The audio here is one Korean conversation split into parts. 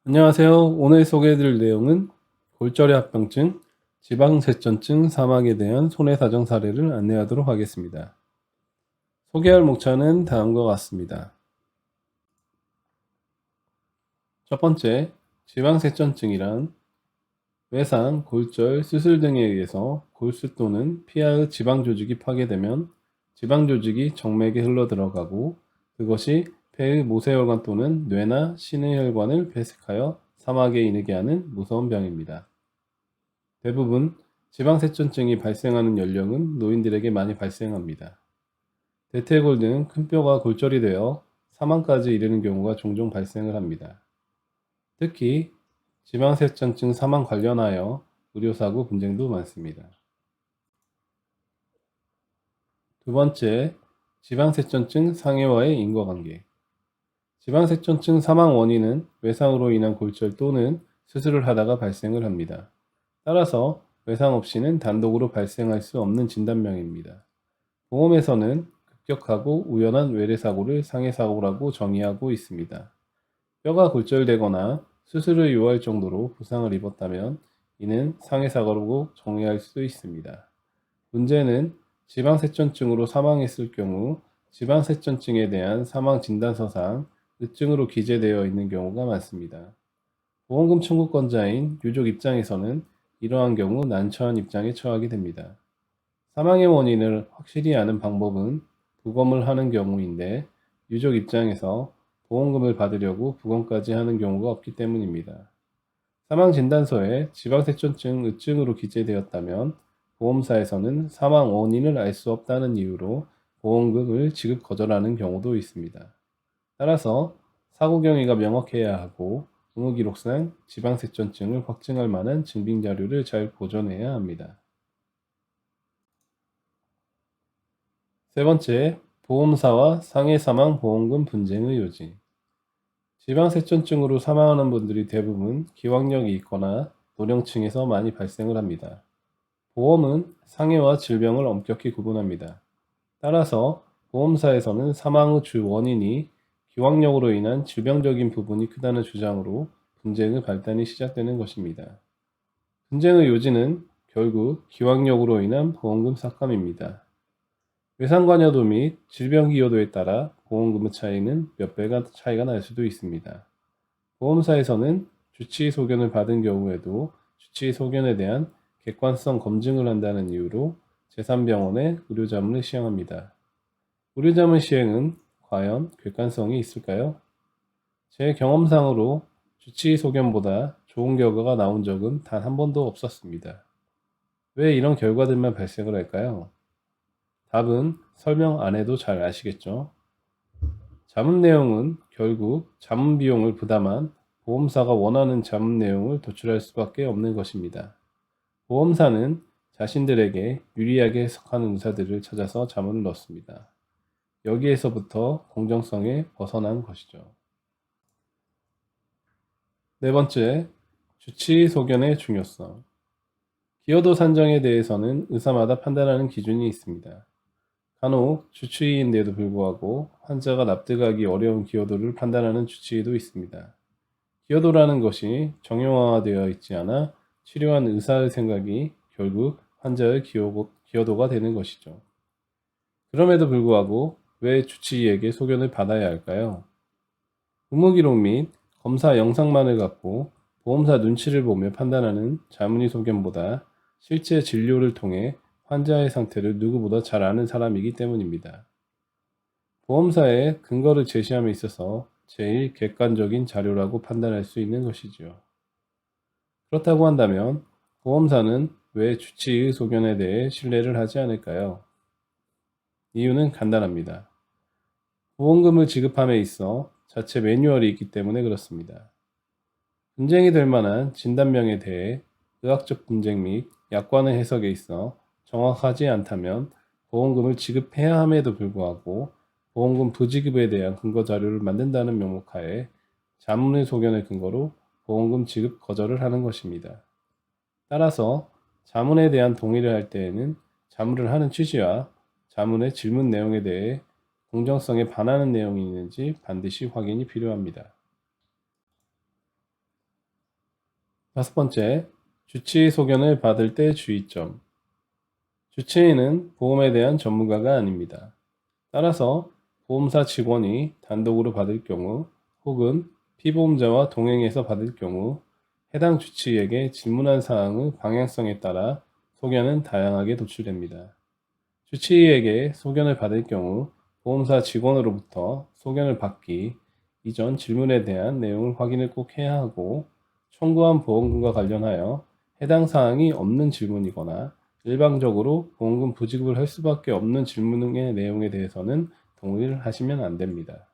안녕하세요. 오늘 소개해드릴 내용은 골절의 합병증, 지방세전증 사망에 대한 손해사정 사례를 안내하도록 하겠습니다. 소개할 목차는 다음과 같습니다. 첫 번째, 지방세전증이란 외상, 골절, 수술 등에 의해서 골수 또는 폐하의 지방조직이 파괴되면 지방조직이 정맥에 흘러들어가고 그것이 폐의 모세혈관 또는 뇌나 신의 혈관을 배색하여 사막에 이르게 하는 무서운 병입니다. 대부분 지방세전증이 발생하는 연령은 노인들에게 많이 발생합니다. 대퇴골 등 큰 뼈가 골절이 되어 사망까지 이르는 경우가 종종 발생을 합니다. 특히 지방세전증 사망 관련하여 의료사고 분쟁도 많습니다. 두 번째, 지방세전증 상해와의 인과관계. 지방세전증 사망 원인은 외상으로 인한 골절 또는 수술을 하다가 발생을 합니다. 따라서 외상 없이는 단독으로 발생할 수 없는 진단명입니다. 보험에서는 급격하고 우연한 외래사고를 상해사고라고 정의하고 있습니다. 뼈가 골절되거나 수술을 요할 정도로 부상을 입었다면 이는 상해사고라고 정의할 수 있습니다. 문제는 지방세전증으로 사망했을 경우 지방세전증에 대한 사망진단서상 의증으로 기재되어 있는 경우가 많습니다. 보험금 청구권자인 유족 입장에서는 이러한 경우 난처한 입장에 처하게 됩니다. 사망의 원인을 확실히 아는 방법은 부검을 하는 경우인데 유족 입장에서 보험금을 받으려고 부검까지 하는 경우가 없기 때문입니다. 사망진단서에 지방세전증 의증으로 기재되었다면 보험사에서는 사망 원인을 알 수 없다는 이유로 보험금을 지급 거절하는 경우도 있습니다. 따라서 사고 경위가 명확해야 하고 의무기록상 지방세전증을 확증할 만한 증빙자료를 잘 보존해야 합니다. 세 번째, 보험사와 상해사망 보험금 분쟁의 요지. 지방세전증으로 사망하는 분들이 대부분 기왕력이 있거나 노령층에서 많이 발생을 합니다. 보험은 상해와 질병을 엄격히 구분합니다. 따라서 보험사에서는 사망의 주 원인이 기왕력으로 인한 질병적인 부분이 크다는 주장으로 분쟁의 발단이 시작되는 것입니다. 분쟁의 요지는 결국 기왕력으로 인한 보험금 삭감입니다. 외상관여도 및 질병 기여도에 따라 보험금의 차이는 몇 배가 차이가 날 수도 있습니다. 보험사에서는 주치의 소견을 받은 경우에도 주치의 소견에 대한 객관성 검증을 한다는 이유로 제3병원에 의료자문을 시행합니다. 의료자문 시행은 과연 객관성이 있을까요? 제 경험상으로 주치의 소견보다 좋은 결과가 나온 적은 단 한 번도 없었습니다. 왜 이런 결과들만 발생을 할까요? 답은 설명 안 해도 잘 아시겠죠? 자문 내용은 결국 자문 비용을 부담한 보험사가 원하는 자문 내용을 도출할 수밖에 없는 것입니다. 보험사는 자신들에게 유리하게 해석하는 의사들을 찾아서 자문을 넣습니다. 여기에서부터 공정성에 벗어난 것이죠. 네 번째, 주치의 소견의 중요성. 기여도 산정에 대해서는 의사마다 판단하는 기준이 있습니다. 간혹 주치의인데도 불구하고 환자가 납득하기 어려운 기여도를 판단하는 주치의도 있습니다. 기여도라는 것이 정형화되어 있지 않아 치료한 의사의 생각이 결국 환자의 기여도가 되는 것이죠. 그럼에도 불구하고 왜 주치의에게 소견을 받아야 할까요? 의무기록 및 검사 영상만을 갖고 보험사 눈치를 보며 판단하는 자문의 소견보다 실제 진료를 통해 환자의 상태를 누구보다 잘 아는 사람이기 때문입니다. 보험사에 근거를 제시함에 있어서 제일 객관적인 자료라고 판단할 수 있는 것이죠. 그렇다고 한다면 보험사는 왜 주치의 소견에 대해 신뢰를 하지 않을까요? 이유는 간단합니다. 보험금을 지급함에 있어 자체 매뉴얼이 있기 때문에 그렇습니다. 분쟁이 될 만한 진단명에 대해 의학적 분쟁 및 약관의 해석에 있어 정확하지 않다면 보험금을 지급해야 함에도 불구하고 보험금 부지급에 대한 근거 자료를 만든다는 명목하에 자문의 소견을 근거로 보험금 지급 거절을 하는 것입니다. 따라서 자문에 대한 동의를 할 때에는 자문을 하는 취지와 자문의 질문 내용에 대해 공정성에 반하는 내용이 있는지 반드시 확인이 필요합니다. 5번째, 주치의 소견을 받을 때 주의점. 주치의는 보험에 대한 전문가가 아닙니다. 따라서 보험사 직원이 단독으로 받을 경우 혹은 피보험자와 동행해서 받을 경우 해당 주치의에게 질문한 사항의 방향성에 따라 소견은 다양하게 도출됩니다. 주치의에게 소견을 받을 경우 보험사 직원으로부터 소견을 받기 이전 질문에 대한 내용을 확인을 꼭 해야 하고, 청구한 보험금과 관련하여 해당 사항이 없는 질문이거나 일방적으로 보험금 부지급을 할 수밖에 없는 질문의 내용에 대해서는 동의를 하시면 안 됩니다.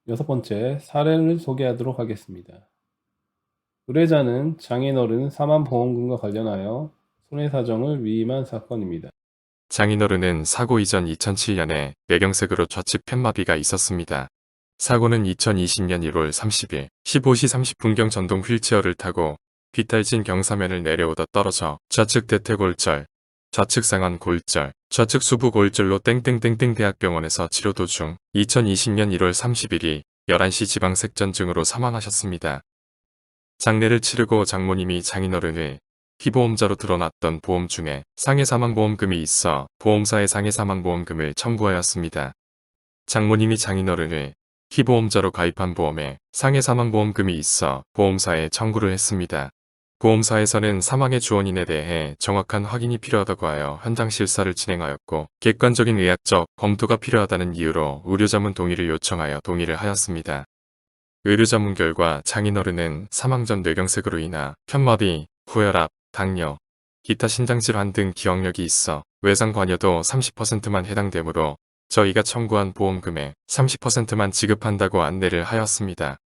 6번째, 사례를 소개하도록 하겠습니다. 의뢰자는 장인어른 사망보험금과 관련하여 손해사정을 위임한 사건입니다. 장인어른은 사고 이전 2007년에 뇌경색으로 좌측 팻마비가 있었습니다. 사고는 2020년 1월 30일 15시 30분경 전동 휠체어를 타고 비탈진 경사면을 내려오다 떨어져 좌측 대퇴골절, 좌측 상완 골절, 좌측 수부 골절로 땡땡땡땡 대학병원에서 치료 도중 2020년 1월 30일이 11시 지방색전증으로 사망하셨습니다. 장례를 치르고 장모님이 장인어른을 피보험자로 드러났던 보험 중에 상해사망보험금이 있어 보험사에 상해사망보험금을 청구하였습니다. 장모님이 장인어른을 피보험자로 가입한 보험에 상해사망보험금이 있어 보험사에 청구를 했습니다. 보험사에서는 사망의 주원인에 대해 정확한 확인이 필요하다고 하여 현장 실사를 진행하였고, 객관적인 의학적 검토가 필요하다는 이유로 의료자문 동의를 요청하여 동의를 하였습니다. 의료자문 결과 장인어른은 사망 전 뇌경색으로 인한 편마비, 고혈압, 당뇨, 기타 신장질환 등 기억력이 있어 외상 관여도 30%만 해당되므로 저희가 청구한 보험금의 30%만 지급한다고 안내를 하였습니다.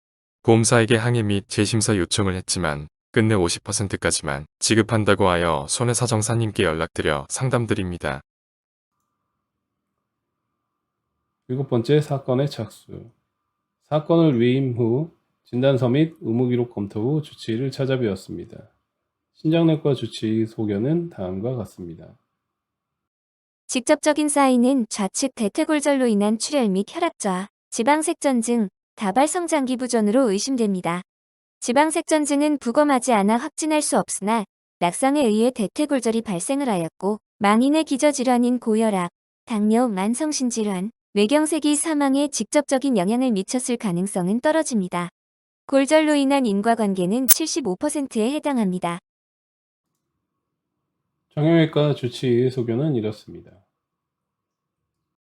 보험사에게 항의 및 재심사 요청을 했지만 끝내 50%까지만 지급한다고 하여 손해사정사님께 연락드려 상담드립니다. 7번째, 사건의 착수. 사건을 위임 후 진단서 및 의무기록 검토 후 주치의를 찾아뵈었습니다. 신장내과 주치의 소견은 다음과 같습니다. 직접적인 사인은 좌측 대퇴골절로 인한 출혈 및 혈압저하, 지방색전증, 다발성장기부전으로 의심됩니다. 지방색전증은 부검하지 않아 확진할 수 없으나 낙상에 의해 대퇴골절이 발생을 하였고, 망인의 기저질환인 고혈압, 당뇨, 만성신질환, 뇌경색이 사망에 직접적인 영향을 미쳤을 가능성은 떨어집니다. 골절로 인한 인과관계는 75%에 해당합니다. 정형외과 주치의의 소견은 이렇습니다.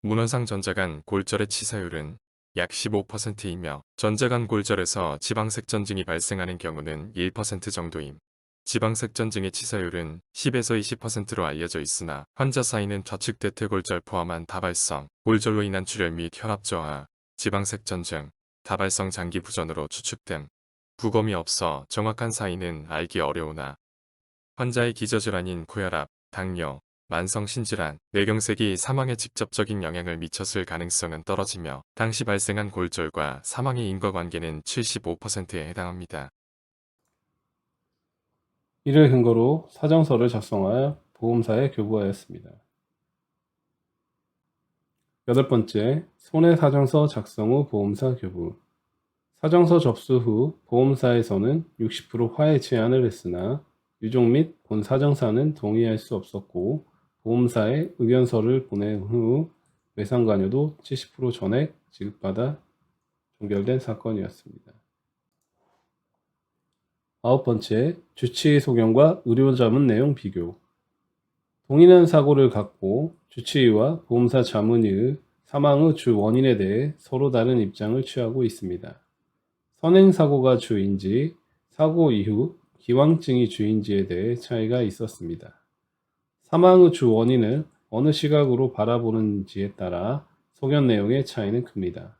문헌상 전자간 골절의 치사율은 약 15%이며 전자간 골절에서 지방색전증이 발생하는 경우는 1% 정도임. 지방색전증의 치사율은 10에서 20%로 알려져 있으나 환자 사이는 좌측 대퇴골절 포함한 다발성, 골절로 인한 출혈 및 혈압저하, 지방색전증, 다발성 장기부전으로 추측됨. 부검이 없어 정확한 사인은 알기 어려우나 환자의 기저질환인 고혈압, 당뇨, 만성신질환, 뇌경색이 사망에 직접적인 영향을 미쳤을 가능성은 떨어지며 당시 발생한 골절과 사망의 인과관계는 75%에 해당합니다. 이를 근거로 사정서를 작성하여 보험사에 교부하였습니다. 8번째, 손해사정서 작성 후 보험사 교부. 사정서 접수 후 보험사에서는 60% 화해 제안을 했으나 유족 및 본 사정사는 동의할 수 없었고, 보험사에 의견서를 보낸 후 외상관여도 70% 전액 지급받아 종결된 사건이었습니다. 9번째, 주치의 소견과 의료자문 내용 비교. 동일한 사고를 갖고 주치의와 보험사 자문의의 사망의 주 원인에 대해 서로 다른 입장을 취하고 있습니다. 선행사고가 주인지 사고 이후 기왕증이 주인지에 대해 차이가 있었습니다. 사망의 주 원인을 어느 시각으로 바라보는지에 따라 소견 내용의 차이는 큽니다.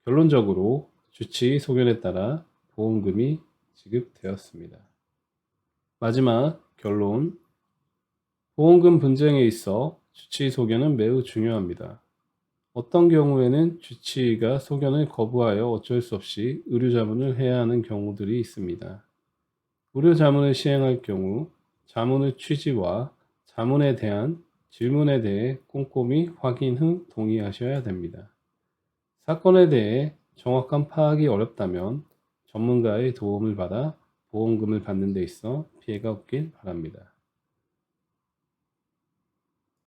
결론적으로 주치의 소견에 따라 보험금이 지급되었습니다. 마지막 결론. 보험금 분쟁에 있어 주치의 소견은 매우 중요합니다. 어떤 경우에는 주치의가 소견을 거부하여 어쩔 수 없이 의료자문을 해야 하는 경우들이 있습니다. 의료자문을 시행할 경우 자문의 취지와 자문에 대한 질문에 대해 꼼꼼히 확인 후 동의하셔야 됩니다. 사건에 대해 정확한 파악이 어렵다면 전문가의 도움을 받아 보험금을 받는 데 있어 피해가 없길 바랍니다.